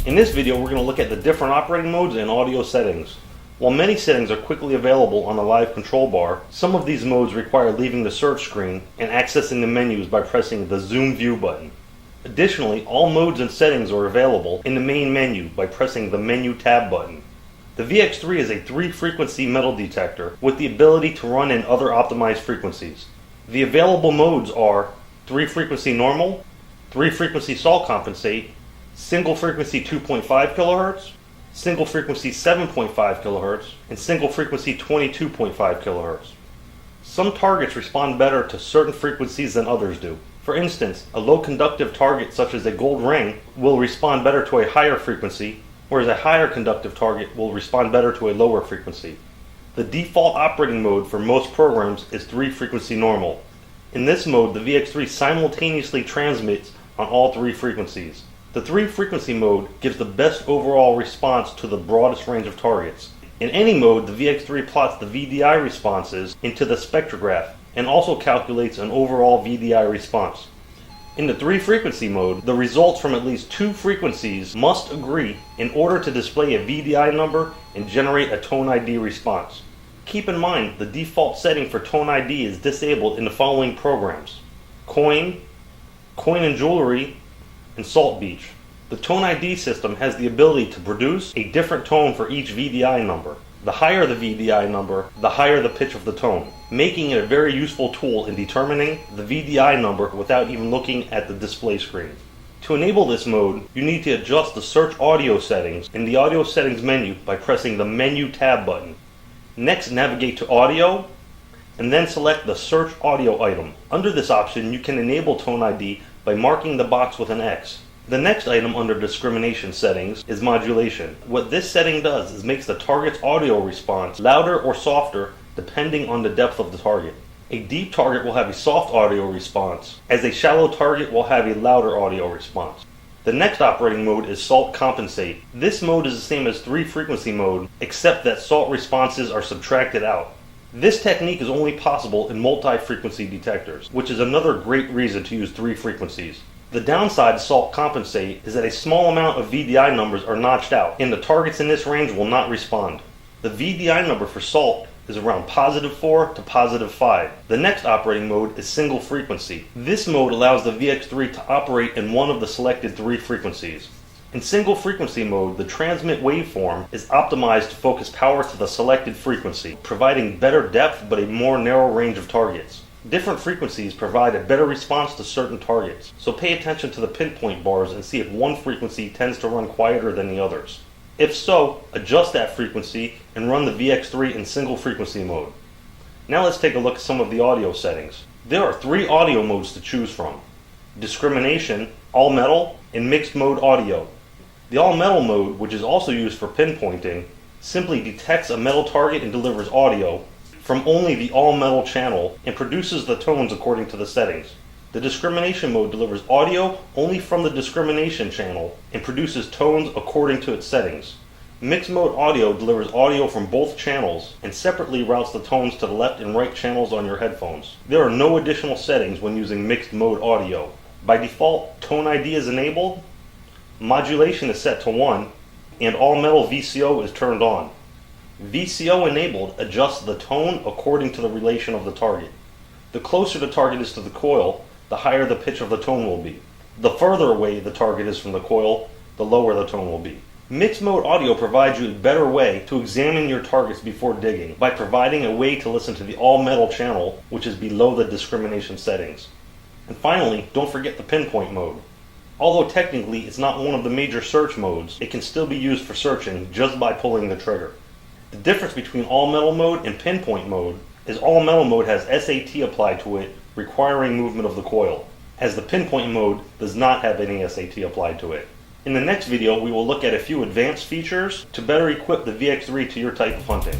In this video, we're going to look at the different operating modes and audio settings. While many settings are quickly available on the live control bar, some of these modes require leaving the search screen and accessing the menus by pressing the Zoom View button. Additionally, all modes and settings are available in the main menu by pressing the Menu Tab button. The VX3 is a 3-frequency metal detector with the ability to run in other optimized frequencies. The available modes are 3-frequency normal, 3-frequency salt compensate, single frequency 2.5 kHz, single frequency 7.5 kHz, and single frequency 22.5 kHz. Some targets respond better to certain frequencies than others do. For instance, a low conductive target such as a gold ring will respond better to a higher frequency, whereas a higher conductive target will respond better to a lower frequency. The default operating mode for most programs is 3-frequency normal. In this mode, the VX3 simultaneously transmits on all 3 frequencies. The 3-frequency mode gives the best overall response to the broadest range of targets. In any mode, the VX3 plots the VDI responses into the spectrograph and also calculates an overall VDI response. In the 3-frequency mode, the results from at least 2 frequencies must agree in order to display a VDI number and generate a tone ID response. Keep in mind, the default setting for tone ID is disabled in the following programs: Coin, Coin and Jewelry, and Salt Beach. The tone ID system has the ability to produce a different tone for each VDI number. The higher the VDI number, the higher the pitch of the tone, making it a very useful tool in determining the VDI number without even looking at the display screen. To enable this mode, you need to adjust the search audio settings in the audio settings menu by pressing the Menu Tab button. Next, navigate to Audio, and then select the Search Audio item. Under this option, you can enable Tone ID by marking the box with an X. The next item under discrimination settings is modulation. What this setting does is makes the target's audio response louder or softer depending on the depth of the target. A deep target will have a soft audio response, as a shallow target will have a louder audio response. The next operating mode is salt compensate. This mode is the same as 3-frequency mode, except that salt responses are subtracted out. This technique is only possible in multi-frequency detectors, which is another great reason to use 3 frequencies. The downside to salt compensate is that a small amount of VDI numbers are notched out, and the targets in this range will not respond. The VDI number for salt is around +4 to +5. The next operating mode is single frequency. This mode allows the VX3 to operate in one of the selected 3 frequencies. In single frequency mode, the transmit waveform is optimized to focus power to the selected frequency, providing better depth but a more narrow range of targets. Different frequencies provide a better response to certain targets, so pay attention to the pinpoint bars and see if one frequency tends to run quieter than the others. If so, adjust that frequency and run the VX3 in single frequency mode. Now let's take a look at some of the audio settings. There are 3 audio modes to choose from: discrimination, all metal, and mixed mode audio. The all metal mode, which is also used for pinpointing, simply detects a metal target and delivers audio from only the all metal channel and produces the tones according to the settings. The discrimination mode delivers audio only from the discrimination channel and produces tones according to its settings. Mixed mode audio delivers audio from both channels and separately routes the tones to the left and right channels on your headphones. There are no additional settings when using mixed mode audio. By default, tone ID is enabled, modulation is set to 1, and all metal VCO is turned on. VCO enabled adjusts the tone according to the relation of the target. The closer the target is to the coil, the higher the pitch of the tone will be. The further away the target is from the coil, the lower the tone will be. Mixed mode audio provides you a better way to examine your targets before digging by providing a way to listen to the all metal channel, which is below the discrimination settings. And finally, don't forget the pinpoint mode. Although technically it's not one of the major search modes, it can still be used for searching just by pulling the trigger. The difference between all metal mode and pinpoint mode is all metal mode has SAT applied to it, requiring movement of the coil, as the pinpoint mode does not have any SAT applied to it. In the next video, we will look at a few advanced features to better equip the VX3 to your type of hunting.